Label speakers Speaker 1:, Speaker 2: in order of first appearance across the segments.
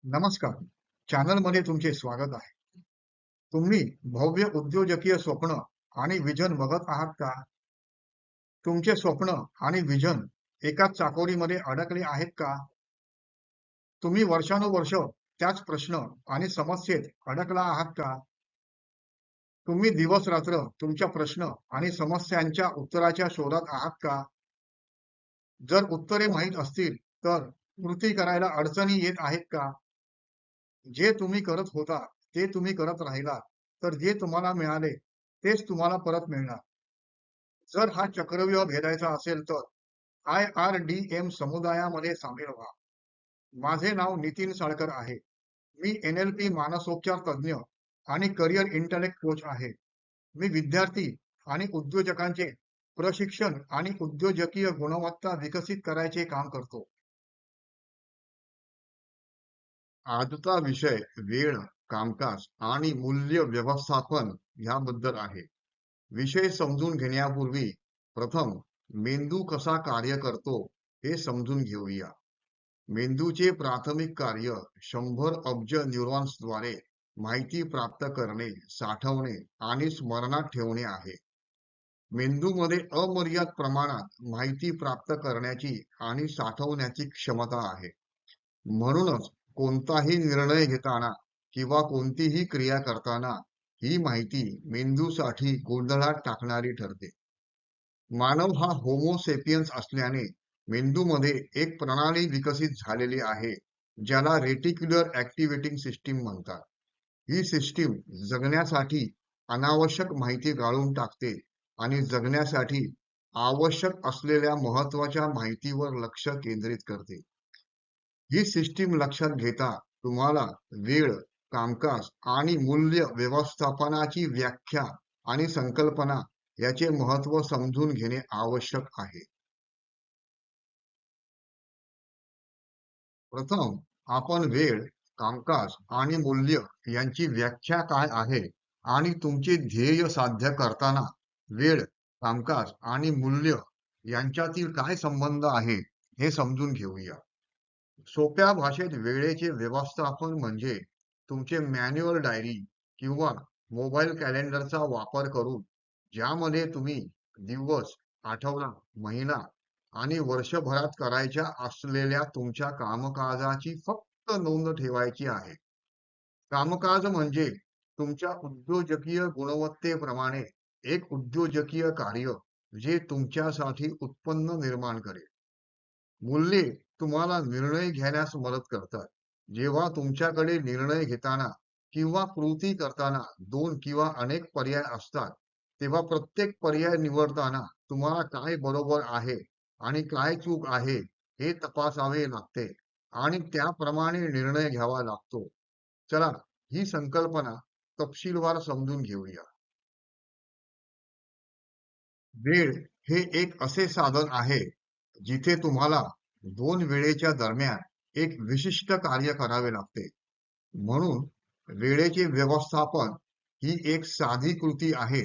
Speaker 1: नमस्कार. चॅनलमध्ये तुमचे स्वागत आहे. तुम्ही भव्य उद्योजकीय स्वप्न आणि विजन बघत आहात का? तुमचे स्वप्न आणि विजन एकाच चाकोरीमध्ये अडकले आहेत का? तुम्ही वर्षानुवर्ष त्याच प्रश्न आणि समस्येत अडकला आहात का? तुम्ही दिवस-रात्र तुमच्या प्रश्न आणि समस्यांच्या उत्तराच्या शोधात आहात का? जर उत्तरे माहीत असतील, तर कृती करायला अडचणी येत आहेत का? जे तुम्ही करत होता, ते तुम्ही करत राहिलात, तर जे तुम्हाला मिळाले, तेच तुम्हाला परत मिळणार. जर हा चक्रव्यूह भेदायचा असेल तर IRDM समुदायामध्ये सामील व्हा. माझे नाव नितीन साळकर आहे. मी NLP मानसोपचार तज्ञ आणि करिअर इंटेलेक्ट कोच आहे. मी विद्यार्थी आणि उद्योजकांचे प्रशिक्षण आणि उद्योजकीय गुणवत्ता विकसित करायचे काम करतो. आजचा विषय वेळ, कामकाज आणि मूल्य व्यवस्थापन याबद्दल आहे. विषय समजून घेण्यापूर्वी प्रथम मेंदू कसा कार्य करतो हे समजून घेऊया. मेंदूचे प्राथमिक कार्य 100 अब्ज न्यूरॉन्सद्वारे माहिती प्राप्त करणे, साठवणे आणि स्मरणात ठेवणे आहे. मेंदूमध्ये अमर्याद प्रमाणात माहिती प्राप्त करण्याची आणि साठवण्याची क्षमता आहे. म्हणूनच कोणताही निर्णय घेताना किंवा कोणतीही क्रिया करताना ही माहिती मेंदूसाठी गोंधळात टाकणारी ठरते. मानव हा होमो सेपियन्स असल्याने मेंदूमध्ये एक प्रणाली विकसित झालेली आहे, ज्याला रेटिक्युलर ऍक्टिव्हेटिंग सिस्टीम म्हणतात. ही सिस्टीम जगण्यासाठी अनावश्यक माहिती गाळून टाकते आणि जगण्यासाठी आवश्यक असलेल्या महत्वाच्या माहितीवर लक्ष केंद्रित करते. ही सिस्टीम लक्षात घेता तुम्हाला वेळ, कामकाज आणि मूल्य व्यवस्थापनाची व्याख्या आणि संकल्पना याचे महत्व समजून घेणे आवश्यक आहे. प्रथम आपण वेळ, कामकाज आणि मूल्य यांची व्याख्या काय आहे आणि तुमचे ध्येय साध्य करताना वेळ, कामकाज आणि मूल्य यांच्यातील काय संबंध आहे हे समजून घेऊया. सोप्या भाषेत वेळेचे व्यवस्थापन म्हणजे तुमचे मॅन्युअल डायरी किंवा मोबाईल कॅलेंडरचा वापर करून ज्यामध्ये तुम्ही दिवस, आठवडा, महिना आणि वर्षभरात करायच्या असलेल्या तुमच्या कामकाजाची फक्त नोंद ठेवायची आहे. कामकाज म्हणजे तुमच्या उद्योजकीय गुणवत्तेप्रमाणे एक उद्योजकीय कार्य जे तुमच्यासाठी उत्पन्न निर्माण करेल. मूल्ये तुम्हाला निर्णय घेण्यास मदत करतात. जेव्हा तुमच्याकडे निर्णय घेताना किंवा कृती करताना दोन किंवा अनेक पर्याय असतात, तेव्हा प्रत्येक पर्याय निवडताना तुम्हाला काय बरोबर आहे आणि काय चूक आहे हे तपासावे लागते आणि त्याप्रमाणे निर्णय घ्यावा लागतो. चला, ही संकल्पना तपशीलवार समजून घेऊया. वेळ हे एक असे साधन आहे जिथे तुम्हाला दोन वेळेच्या दरम्यान एक विशिष्ट कार्य करावे लागते. म्हणून वेळेचे व्यवस्थापन ही एक साधी कृती आहे,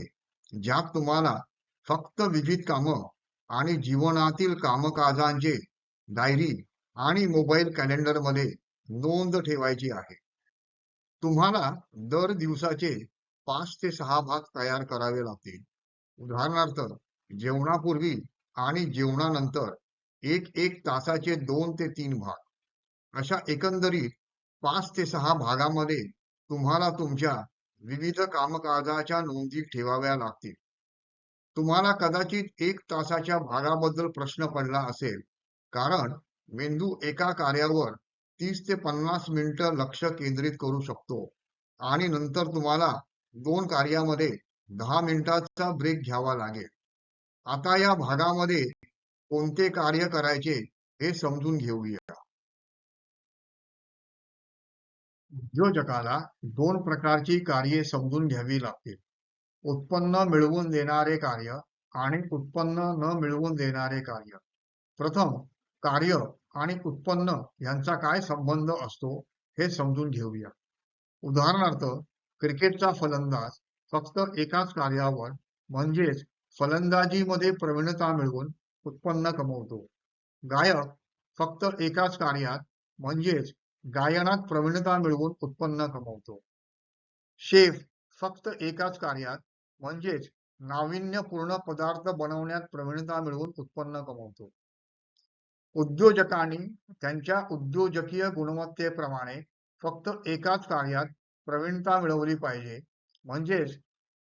Speaker 1: ज्यात तुम्हाला फक्त विविध कामं आणि जीवनातील कामकाजांचे डायरी आणि मोबाईल कॅलेंडरमध्ये नोंद ठेवायची आहे. तुम्हाला दर दिवसाचे 5 ते 6 भाग तयार करावे लागतील. उदाहरणार्थ, जेवणापूर्वी आणि जेवणानंतर एक तासाचे 2 ते 3 भाग. अशा एकंदरीत 5 ते 6 भागामध्ये तुम्हाला तुमच्या विविध कामकाजाच्या नोंदी ठेवाव्या लागतील. तुम्हाला कदाचित 1 तासाच्या भागाबद्दल प्रश्न पडला असेल, कारण मेंदू एका कार्यावर 30 ते 50 मिनिटं लक्ष केंद्रित करू शकतो आणि नंतर तुम्हाला दोन कार्यामध्ये 10 मिनिटाचा ब्रेक घ्यावा लागेल. आता या भागामध्ये कोणते कार्य करायचे हे समजून घेऊया. उद्योजकाला दोन प्रकारची कार्ये समजून घ्यावी लागतील. उत्पन्न मिळवून देणारे कार्य आणि उत्पन्न न मिळवून देणारे कार्य. प्रथम, कार्य आणि उत्पन्न यांचा काय संबंध असतो हे समजून घेऊया. उदाहरणार्थ, क्रिकेटचा फलंदाज फक्त एकाच कार्यावर म्हणजेच फलंदाजीमध्ये प्रवीणता मिळवून उत्पन्न कमवतो. गायक फक्त एकाच कार्यात म्हणजेच गायनात प्रवीणता मिळवून उत्पन्न कमवतो. शेफ फक्त एकाच कार्यात म्हणजेच नाविन्यपूर्ण पदार्थ बनवण्यात प्रवीणता मिळवून उत्पन्न कमवतो. उद्योजकांनी त्यांच्या उद्योजकीय गुणवत्तेप्रमाणे फक्त एकाच कार्यात प्रवीणता मिळवली पाहिजे. म्हणजेच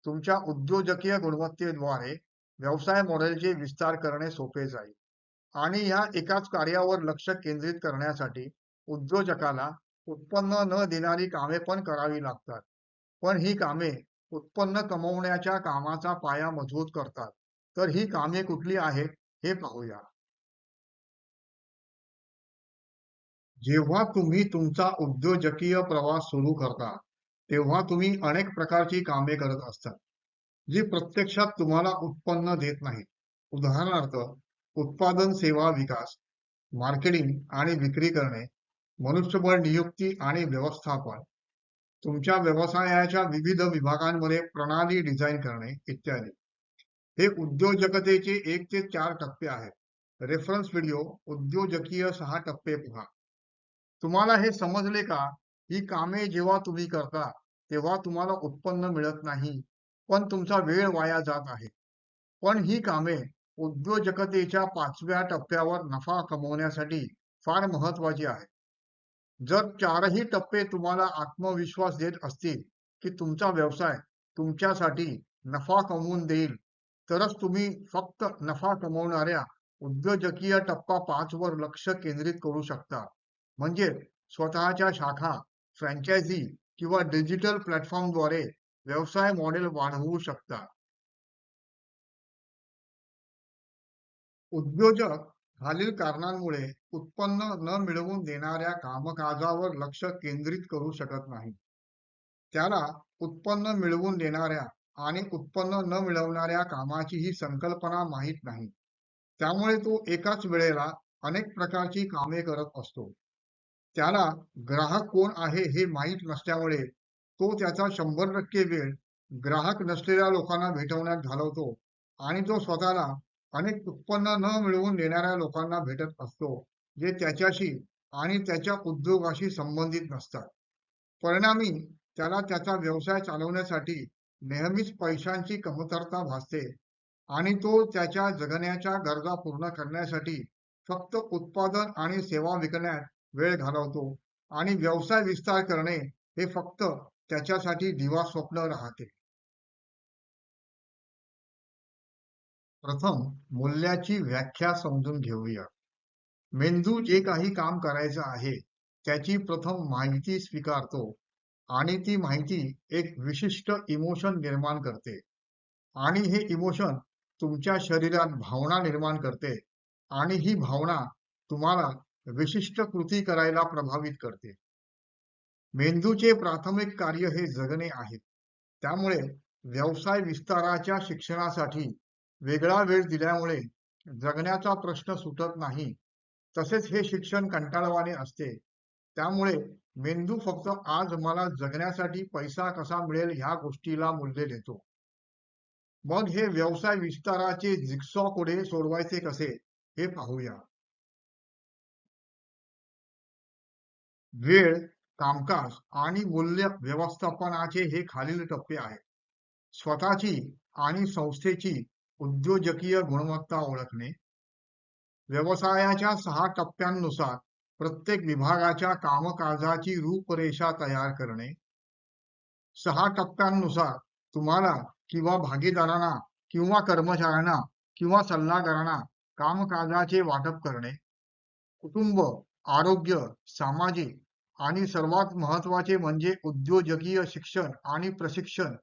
Speaker 1: तुमच्या उद्योजकीय गुणवत्तेद्वारे व्यवसाय मॉडेलचे विस्तार करणे सोपे जाईल. आणि ह्या एकाच कार्यावर लक्ष केंद्रित करण्यासाठी उद्योजकाला उत्पन्न न देणारी कामे पण करावी लागतात. पण ही कामे उत्पन्न कमवण्याच्या कामाचा पाया मजबूत करतात. तर ही कामे कुठली आहेत हे पाहूया. जेव्हा तुम्ही तुमचा उद्योजकीय प्रवास सुरू करता, तेव्हा तुम्ही अनेक प्रकारची कामे करत असता, जी प्रत्यक्षात तुम्हाला उत्पन्न देत नाहीत. उदाहरणार्थ, उत्पादन सेवा विकास, मार्केटिंग आणि विक्री करणे, मनुष्यबळ नियुक्ती आणि व्यवस्थापन, तुमच्या व्यवसायाच्या विविध विभागांमध्ये प्रणाली डिझाईन करणे इत्यादी. हे उद्योजकतेचे 1 ते 4 टप्पे आहेत. रेफरन्स व्हिडिओ उद्योजकीय 6 टप्पे पहा. तुम्हाला हे समजले का? ही कामे जेव्हा तुम्ही करता, तेव्हा तुम्हाला उत्पन्न मिळत नाही, पण तुमचा वेळ वाया जात आहे. पण ही कामे उद्योजकतेच्या 5व्या टप्प्यावर नफा कमवण्यासाठी फार महत्वाची आहेत. जर 4ही टप्पे तुम्हाला आत्मविश्वास देत असतील, की तुमचा व्यवसाय तुमच्यासाठी नफा कमवून देईल, तरच तुम्ही फक्त नफा कमवणाऱ्या उद्योजकीय टप्पा 5 वर लक्ष केंद्रित करू शकता. म्हणजे स्वतःच्या शाखा, फ्रँचायझी किंवा डिजिटल प्लॅटफॉर्मद्वारे व्यवसाय मॉडेल वाढवू शकता. उद्योजक खालील कारणांमुळे उत्पन्न न मिळवून देणाऱ्या कामकाजावर लक्ष केंद्रित करू शकत नाही. त्याला उत्पन्न मिळवून देणाऱ्या आणि उत्पन्न न मिळवणाऱ्या कामाची ही संकल्पना माहीत नाही. त्यामुळे तो एकाच वेळेला अनेक प्रकारची कामे करत असतो. त्याला ग्राहक कोण आहे हे माहीत नसल्यामुळे तो त्याचा 100% वेळ ग्राहक नसलेल्या लोकांना भेटवण्यात घालवतो आणि तो स्वतःला अनेक उत्पन्न न मिळवून देणाऱ्या लोकांना भेटत असतो, जे त्याच्याशी आणि त्याच्या उद्योगाशी संबंधित नसतात. परिणामी त्याला त्याचा व्यवसाय चालवण्यासाठी नेहमीच पैशांची कमतरता भासते आणि तो त्याच्या जगण्याच्या गरजा पूर्ण करण्यासाठी फक्त उत्पादन आणि सेवा विकण्यात वेळ घालवतो आणि व्यवसाय विस्तार करणे हे फक्त त्याच्यासाठी दिवा स्वप्न राहते. प्रथम मूल्याची व्याख्या समजून घेऊया. मेंदू जे काही काम करायचं आहे, त्याची प्रथम माहिती स्वीकारतो आणि ती माहिती एक विशिष्ट इमोशन निर्माण करते आणि हे इमोशन तुमच्या शरीरात भावना निर्माण करते आणि ही भावना तुम्हाला विशिष्ट कृती करायला प्रभावित करते. मेंदूचे प्राथमिक कार्य हे जगणे आहे. त्यामुळे व्यवसाय विस्ताराच्या शिक्षणासाठी वेगळा वेळ दिल्यामुळे जगण्याचा प्रश्न सुटत नाही. तसेच हे शिक्षण कंटाळवाणे असते. त्यामुळे मेंदू फक्त आज मला जगण्यासाठी पैसा कसा मिळेल ह्या गोष्टीला मूल्य देतो. मग हे व्यवसाय विस्ताराचे जिगसॉ पुढे सोडवायचे कसे हे पाहूया. वेळ, कामकाज आणि मूल्य व्यवस्थापनाचे हे खालील टप्पे आहेत. स्वतःची आणि संस्थेची उद्योजकीय गुणवत्ता ओळखणे. व्यवसायाच्या 6 टप्प्यांनुसार प्रत्येक विभागाच्या कामकाजाची रूपरेषा तयार करणे. 6 टप्प्यांनुसार तुम्हाला किंवा भागीदारांना किंवा कर्मचाऱ्यांना किंवा सल्लागारांना कामकाजाचे वाटप करणे. कुटुंब, आरोग्य, सामाजिक आणि सर्वात महत्वाचे म्हणजे उद्योजकीय शिक्षण आणि प्रशिक्षण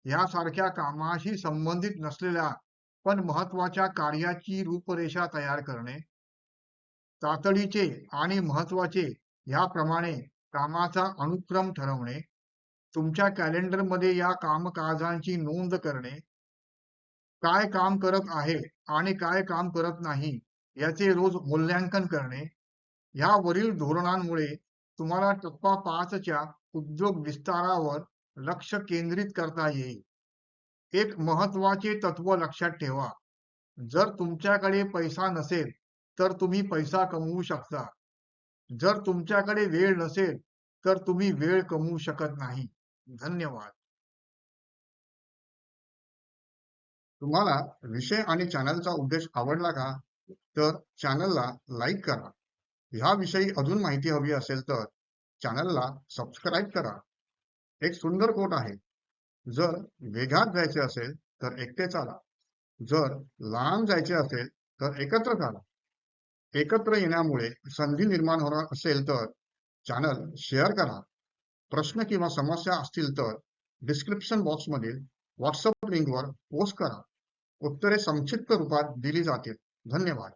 Speaker 1: यासारख्या कामाशी संबंधित नसलेल्या पण महत्वाच्या कार्याची रूपरेषा तयार करणे. तातडीचे आणि महत्वाचे याप्रमाणे कामाचा अनुक्रम ठरवणे. तुमच्या कॅलेंडरमध्ये या कामकाजांची नोंद करणे. काय काम करत आहे आणि काय काम करत नाही याचे रोज मूल्यांकन करणे. यावरील धोरणांमुळे तुम्हाला टप्पा 5 च्या उद्योग विस्तारावर लक्ष केंद्रित करता येईल. एक महत्वाचे तत्व लक्षात ठेवा. जर तुमच्याकडे पैसा नसेल तर तुम्ही पैसा कमवू शकता. जर तुमच्याकडे वेळ नसेल तर तुम्ही वेळ कमवू शकत नाही. धन्यवाद. तुम्हाला विषय आणि चॅनलचा उद्देश आवडला का? तर चॅनलला लाईक करा. ह्याविषयी अजून माहिती हवी असेल तर चॅनलला सबस्क्राईब करा. एक सुंदर कोट आहे, जर वेगात जायचे असेल तर एकटे चाला, जर लांब जायचे असेल तर एकत्र चाला. एकत्र येण्यामुळे संधी निर्माण होणार असेल तर चॅनल शेअर करा. प्रश्न किंवा समस्या असतील तर डिस्क्रिप्शन बॉक्समधील व्हॉट्सअप लिंकवर पोस्ट करा. उत्तरे संक्षिप्त रूपात दिली जातील. धन्यवाद.